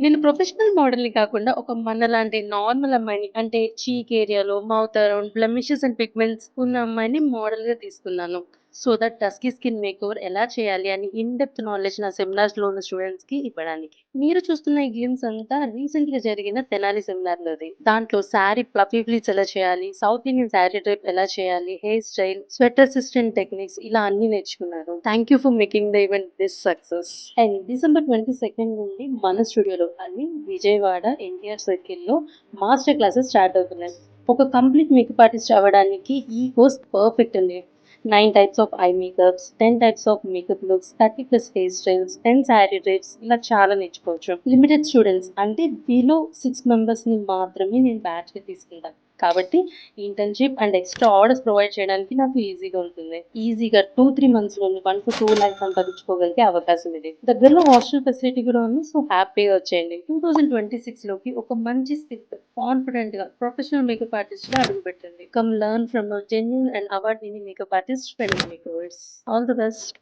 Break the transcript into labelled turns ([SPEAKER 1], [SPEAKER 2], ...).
[SPEAKER 1] నేను ప్రొఫెషనల్ మోడల్‌ని కాకుండా ఒక మనలాంటి నార్మల్ అమ్మాయిని అంటే చీక్ ఏరియాలో, mouth around blemishes and pigments ఉన్న అమ్మాయిని మోడల్‌గా తీసుకున్నాను. So that dusky skin makeover ఎలా చేయాలి అని ఇన్ డెప్త్ నాలెడ్జ్ నా సెమినార్స్‌లో ఉన్న స్టూడెంట్స్‌కి ఇవ్వడానికి. మీరు చూస్తున్న ఈ గేమ్స్ అంతా రీసెంట్‌గా జరిగిన తెనాలి సెమినార్‌లోది. దాంట్లో శారీ ఫ్లఫీ ఫ్లీట్స్ ఎలా చేయాలి, సౌత్ ఇండియన్ శారీ డ్రేప్ ఎలా చేయాలి, hair style, sweat assistant techniques ఇలా అన్నీ నేర్చుకున్నాను. Thank you for making the event this success. And December 22 నుండి మన స్టూడియోలో అని విజయవాడ ఎన్టీఆర్ సర్కిల్‌లో మాస్టర్ క్లాసెస్ స్టార్ట్ అవుతున్నాయి. ఒక కంప్లీట్ మేకప్ ఆర్టిస్ట్ అవ్వడానికి ఈ కోర్స్ పర్ఫెక్ట్ అండి. 9 types of I makeups, 10 types of makeup looks, 30+ hair styles, 10 sari drapes ఇలా చాలా నేర్చుకోవచ్చు. లిమిటెడ్ స్టూడెంట్స్ అంటే బిలో 6 మెంబర్స్‌ని మాత్రమే నేను బ్యాచ్‌గా తీసుకుంటాను. కాబట్టి internship and extra orders provide చేయడానికి నాకు ఈజీగా ఉంటుంది. ఈజీగా 2, 3 మంత్స్‌లోనే 1-2 లాక్స్ సంపాదించుకోగలిగే అవకాశం ఇది. దగ్గరలో హాస్టల్ ఫెసిలిటీ కూడా ఉంది. సో హ్యాపీగా వచ్చేయండి. 2026లోకి ఒక మంచి స్కిల్ కాన్ఫిడెంట్‌గా ప్రొఫెషనల్ మేకప్ ఆర్టిస్ట్‌గా అడుగుపెట్టండి. Come learn from a genuine and award winning makeup artist from makers. All the best.